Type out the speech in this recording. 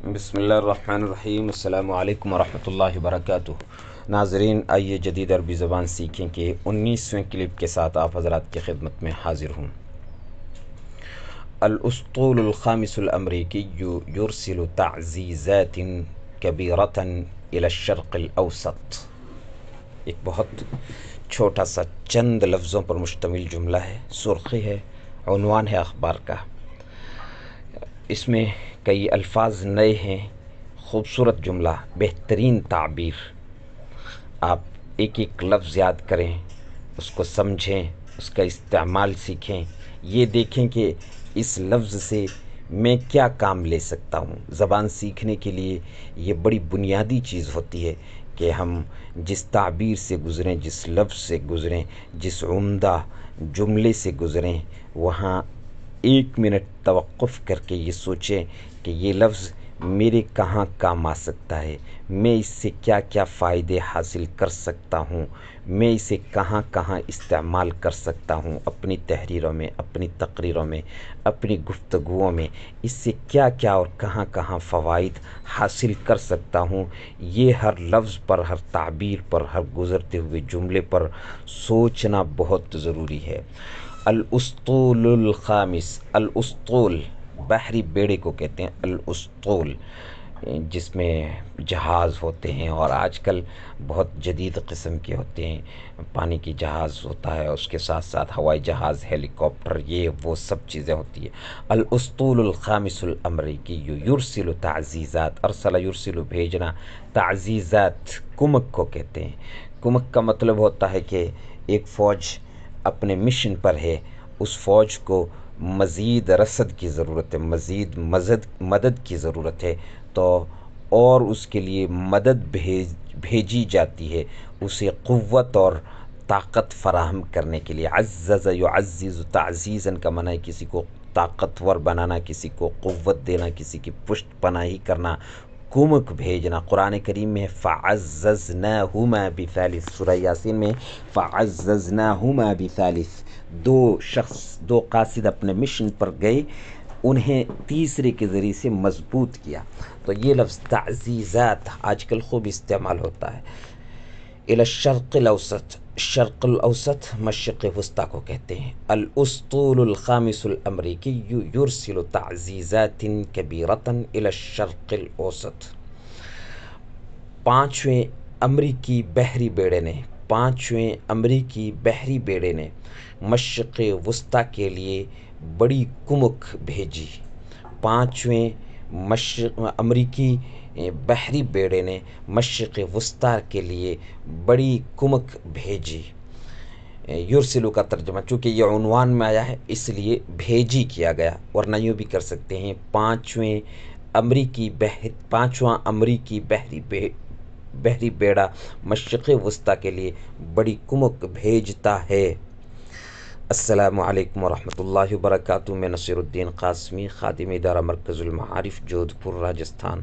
بسم اللہ الرحمن الرحیم۔ السلام علیکم ورحمۃ اللہ وبرکاتہ۔ ناظرین، آئیے جدید عربی زبان سیکھیں کہ 19ویں کلپ کے ساتھ آپ حضرات کی خدمت میں حاضر ہوں۔ الاسطول الخامس الامریکی یرسل تعزیزات کبیرۃ الی الشرق الاوسط۔ ایک بہت چھوٹا سا چند لفظوں پر مشتمل جملہ ہے، سرخی ہے، عنوان ہے اخبار کا۔ اس میں کئی الفاظ نئے ہیں، خوبصورت جملہ، بہترین تعبیر۔ آپ ایک ایک لفظ یاد کریں، اس کو سمجھیں، اس کا استعمال سیکھیں، یہ دیکھیں کہ اس لفظ سے میں کیا کام لے سکتا ہوں۔ زبان سیکھنے کے لیے یہ بڑی بنیادی چیز ہوتی ہے کہ ہم جس تعبیر سے گزریں، جس لفظ سے گزریں، جس عمدہ جملے سے گزریں، وہاں 1 منٹ توقف کر کے یہ سوچیں کہ یہ لفظ میرے کہاں کام آ سکتا ہے، میں اس سے کیا کیا فائدے حاصل کر سکتا ہوں، میں اسے کہاں کہاں استعمال کر سکتا ہوں، اپنی تحریروں میں، اپنی تقریروں میں، اپنی گفتگوؤں میں اس سے کیا کیا اور کہاں کہاں فوائد حاصل کر سکتا ہوں۔ یہ ہر لفظ پر، ہر تعبیر پر، ہر گزرتے ہوئے جملے پر سوچنا بہت ضروری ہے۔ الاسطول الخامس، الاسطول بحری بیڑے کو کہتے ہیں، الاسطول، جس میں جہاز ہوتے ہیں، اور آج کل بہت جدید قسم کے ہوتے ہیں، پانی کی جہاز ہوتا ہے، اس کے ساتھ ساتھ ہوائی جہاز، ہیلی کاپٹر، یہ وہ سب چیزیں ہوتی ہیں۔ الاسطول الخامس الامریکی یرسل تعزیزات، ارسل یرسل بھیجنا، تعزیزات کمک کو کہتے ہیں۔ کمک کا مطلب ہوتا ہے کہ ایک فوج اپنے مشن پر ہے، اس فوج کو مزید رسد کی ضرورت ہے، مزید مدد کی ضرورت ہے، تو اور اس کے لیے مدد بھیجی جاتی ہے، اسے قوت اور طاقت فراہم کرنے کے لیے۔ عزز یعزز، تعزیزاً کا معنی ہے کسی کو طاقتور بنانا، کسی کو قوت دینا، کسی کی پشت پناہی کرنا، کمک بھیجنا۔ قرآن کریم میں فعززناہما بثالث، سورہ یاسین میں فعززناہما بثالث، دو قاصد اپنے مشن پر گئے، انہیں تیسرے کے ذریعے سے مضبوط کیا۔ تو یہ لفظ تعزیزات آج کل خوب استعمال ہوتا ہے۔ الی الشرق الاوسط، شرق الاوسط مشرق وسطیٰ کو کہتے ہیں۔ الاسطول الخامس الامریکی یرسل تعزیزات کبیرۃ الی الشرق الاوسط۔ پانچویں امریکی بحری بیڑے نے مشرق وسطیٰ کے لیے بڑی کمک بھیجی۔ پانچویں امریکی بحری بیڑے نے مشرق وسطیٰ کے لیے بڑی کمک بھیجی۔ یرسلو کا ترجمہ، چونکہ یہ عنوان میں آیا ہے اس لیے بھیجی کیا گیا، ورنہ یوں بھی کر سکتے ہیں پانچواں امریکی بحری بیڑا مشرق وسطیٰ کے لیے بڑی کمک بھیجتا ہے۔ السلام علیکم ورحمۃ اللہ وبرکاتہ۔ میں نصیر الدین قاسمی، خادم ادارہ مرکز المعارف، جودھپور، راجستھان۔